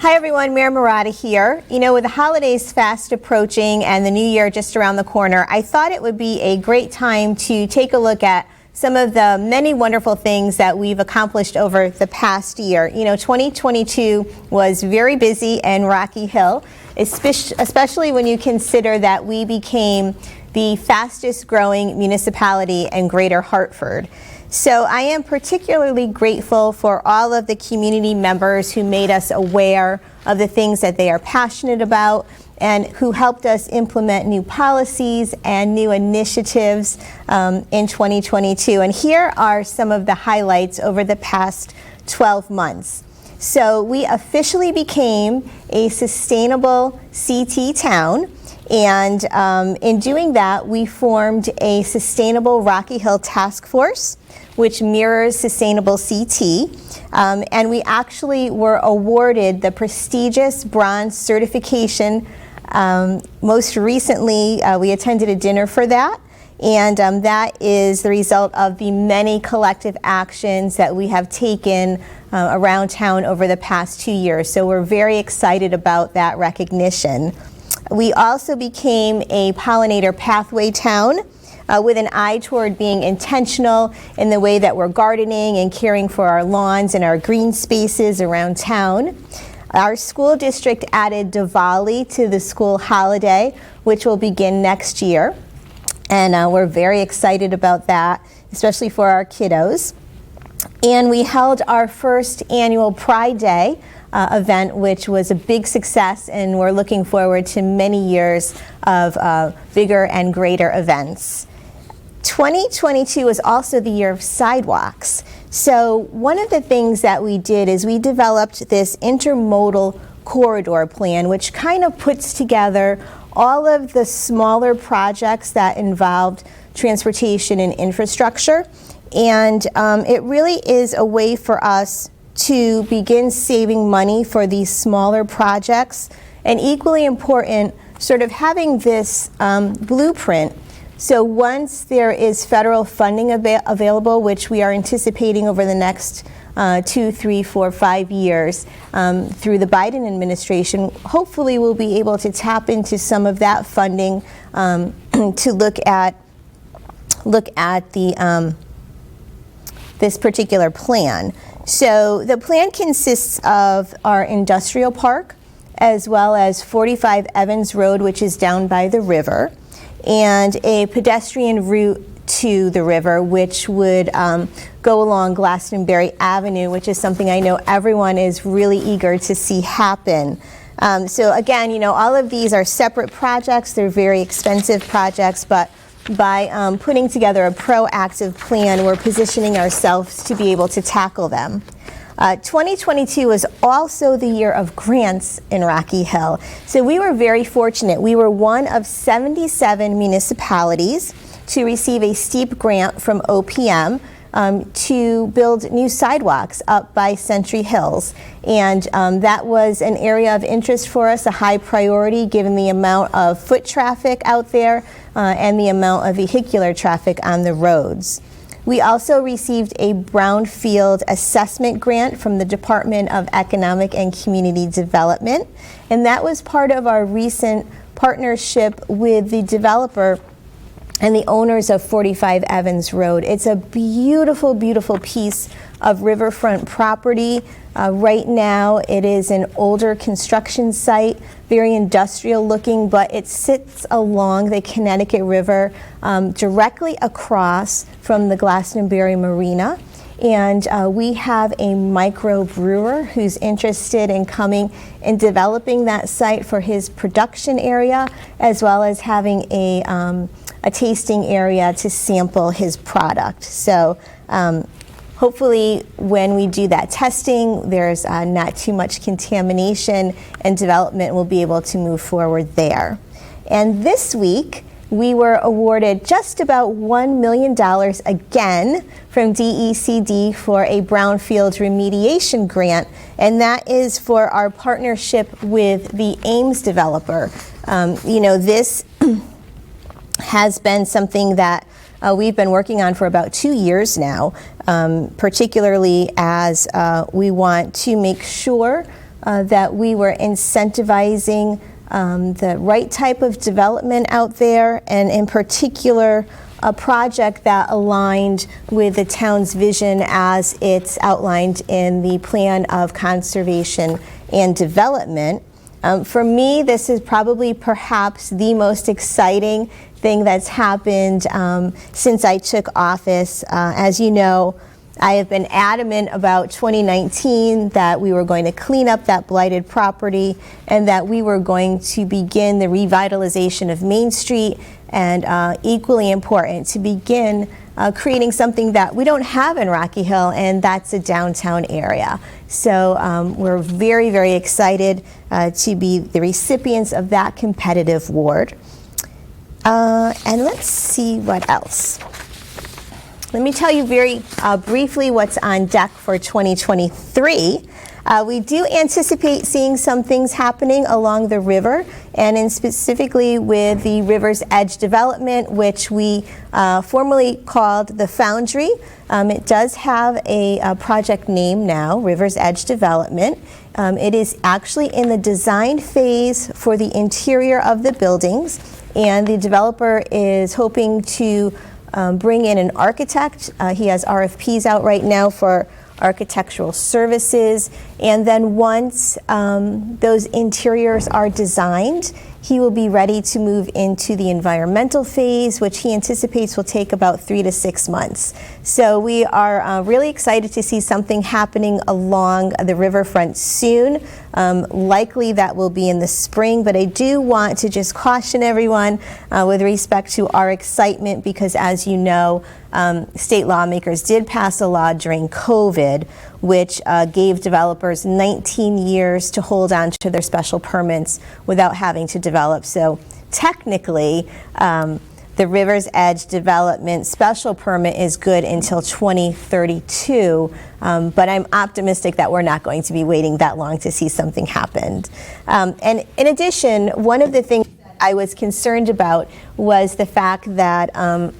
Hi everyone, Mayor Marotta here. You know, with the holidays fast approaching and the new year just around the corner, I thought it would be a great time to take a look at some of the many wonderful things that we've accomplished over the past year. You know, 2022 was very busy in Rocky Hill, especially when you consider that we became the fastest growing municipality in Greater Hartford. So I am particularly grateful for all of the community members who made us aware of the things that they are passionate about and who helped us implement new policies and new initiatives in 2022. And here are some of the highlights over the past 12 months. So we officially became a sustainable CT town. And in doing that, we formed a Sustainable Rocky Hill Task Force, which mirrors Sustainable CT. And we actually were awarded the prestigious bronze certification. Most recently, we attended a dinner for that. And that is the result of the many collective actions that we have taken around town over the past 2 years. So we're very excited about that recognition. We also became a pollinator pathway town with an eye toward being intentional in the way that we're gardening and caring for our lawns and our green spaces around town. Our school district added Diwali to the school holiday, which will begin next year. And we're very excited about that, especially for our kiddos. And we held our first annual Pride Day event, which was a big success, and we're looking forward to many years of bigger and greater events. 2022 was also the year of sidewalks. So one of the things that we did is we developed this intermodal corridor plan, which kind of puts together all of the smaller projects that involved transportation and infrastructure. And it really is a way for us to begin saving money for these smaller projects, and equally important, sort of having this blueprint. So once there is federal funding available, which we are anticipating over the next 2, 3, 4, 5 years through the Biden administration, hopefully we'll be able to tap into some of that funding to look at the this particular plan. So the plan consists of our industrial park, as well as 45 Evans Road, which is down by the river, and a pedestrian route to the river, which would go along Glastonbury Avenue, which is something I know everyone is really eager to see happen. So again, you know, all of these are separate projects. They're very expensive projects, but by putting together a proactive plan, we're positioning ourselves to be able to tackle them. 2022 was also the year of grants in Rocky Hill. So we were very fortunate. We were one of 77 municipalities to receive a steep grant from OPM to build new sidewalks up by Century Hills. And that was an area of interest for us, a high priority given the amount of foot traffic out there and the amount of vehicular traffic on the roads. We also received a Brownfield assessment grant from the Department of Economic and Community Development, and that was part of our recent partnership with the developer and the owners of 45 Evans Road. It's a beautiful, beautiful piece of riverfront property. Right now it is an older construction site, very industrial looking, but it sits along the Connecticut River directly across from the Glastonbury Marina. And we have a microbrewer who's interested in coming and developing that site for his production area, as well as having a tasting area to sample his product. So hopefully when we do that testing, there's not too much contamination, and development will be able to move forward there. And this week, we were awarded just about $1 million again from DECD for a Brownfields remediation grant, and that is for our partnership with the Ames developer. You know, this has been something that we've been working on for about 2 years now, particularly as we want to make sure that we were incentivizing the right type of development out there, and in particular, a project that aligned with the town's vision as it's outlined in the Plan of Conservation and Development. For me, this is probably perhaps the most exciting thing that's happened since I took office. As you know, I have been adamant about 2019 that we were going to clean up that blighted property and that we were going to begin the revitalization of Main Street, and equally important, to begin creating something that we don't have in Rocky Hill, and that's a downtown area. So we're very, very excited to be the recipients of that competitive award. And let's see what else. Let me tell you very briefly what's on deck for 2023. We do anticipate seeing some things happening along the river, and in specifically with the River's Edge development, which we formerly called the Foundry. It does have a project name now, River's Edge Development. It is actually in the design phase for the interior of the buildings, and the developer is hoping to bring in an architect. He has RFPs out right now for architectural services, and then once those interiors are designed, he will be ready to move into the environmental phase, which he anticipates will take about 3 to 6 months. So we are really excited to see something happening along the riverfront soon. Likely that will be in the spring, but I do want to just caution everyone with respect to our excitement, because as you know, state lawmakers did pass a law during COVID which gave developers 19 years to hold on to their special permits without having to develop. So technically, the River's Edge development special permit is good until 2032, but I'm optimistic that we're not going to be waiting that long to see something happen. And in addition, one of the things that I was concerned about was the fact that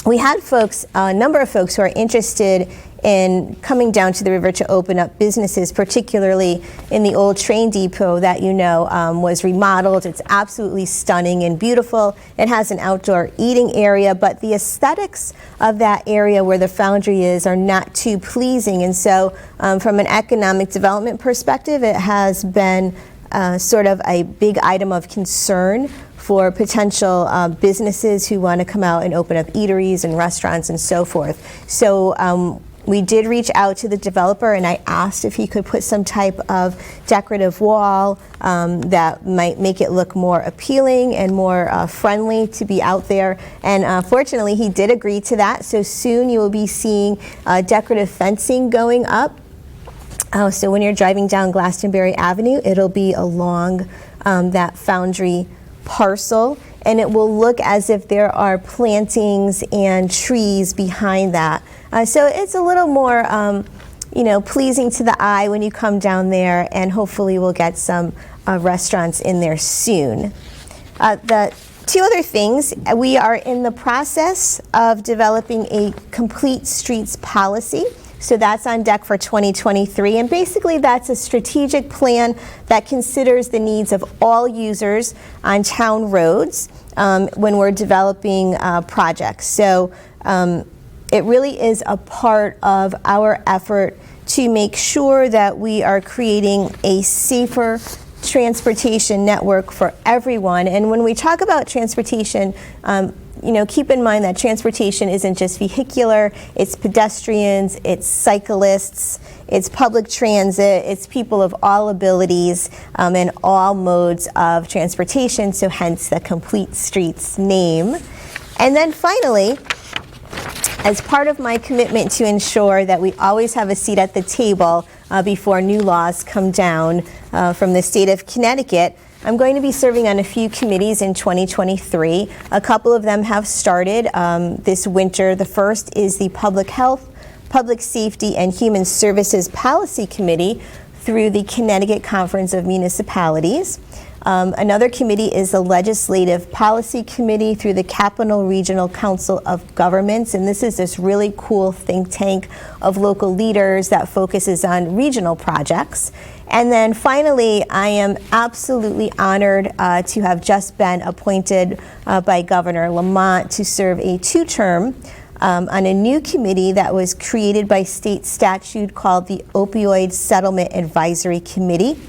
we had folks, a number of folks who are interested in coming down to the river to open up businesses, particularly in the old train depot that you know was remodeled. It's absolutely stunning and beautiful. It has an outdoor eating area, but the aesthetics of that area where the foundry is are not too pleasing. And so from an economic development perspective, it has been sort of a big item of concern for potential businesses who want to come out and open up eateries and restaurants and so forth. So we did reach out to the developer, and I asked if he could put some type of decorative wall that might make it look more appealing and more friendly to be out there. And fortunately, he did agree to that. So soon you will be seeing decorative fencing going up. So when you're driving down Glastonbury Avenue, it'll be along that foundry parcel, and it will look as if there are plantings and trees behind that. So it's a little more, pleasing to the eye when you come down there, and hopefully we'll get some restaurants in there soon. The two other things, we are in the process of developing a complete streets policy. So that's on deck for 2023, and basically that's a strategic plan that considers the needs of all users on town roads when we're developing projects. So it really is a part of our effort to make sure that we are creating a safer transportation network for everyone. And when we talk about transportation, keep in mind that transportation isn't just vehicular, it's pedestrians, it's cyclists, it's public transit, it's people of all abilities and all modes of transportation, so hence the Complete Streets name. And then finally, as part of my commitment to ensure that we always have a seat at the table before new laws come down from the state of Connecticut, I'm going to be serving on a few committees in 2023. A couple of them have started this winter. The first is the Public Health, Public Safety, and Human Services Policy Committee through the Connecticut Conference of Municipalities. Another committee is the Legislative Policy Committee through the Capital Regional Council of Governments, and this is this really cool think tank of local leaders that focuses on regional projects. And then finally, I am absolutely honored to have just been appointed by Governor Lamont to serve a two-term on a new committee that was created by state statute called the Opioid Settlement Advisory Committee.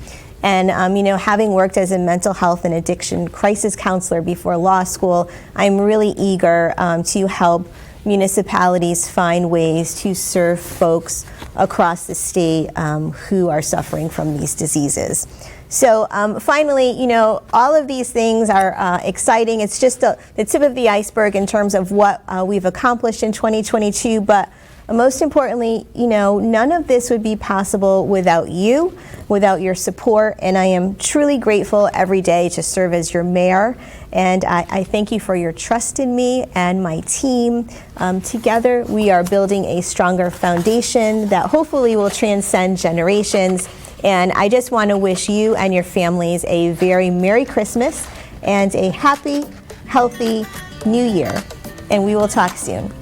And having worked as a mental health and addiction crisis counselor before law school, I'm really eager to help municipalities find ways to serve folks across the state who are suffering from these diseases. So finally, all of these things are exciting. It's just the tip of the iceberg in terms of what we've accomplished in 2022, but most importantly, none of this would be possible without you, without your support, and I am truly grateful every day to serve as your mayor, and I thank you for your trust in me and my team. Together, we are building a stronger foundation that hopefully will transcend generations, and I just want to wish you and your families a very Merry Christmas and a happy, healthy New Year, and we will talk soon.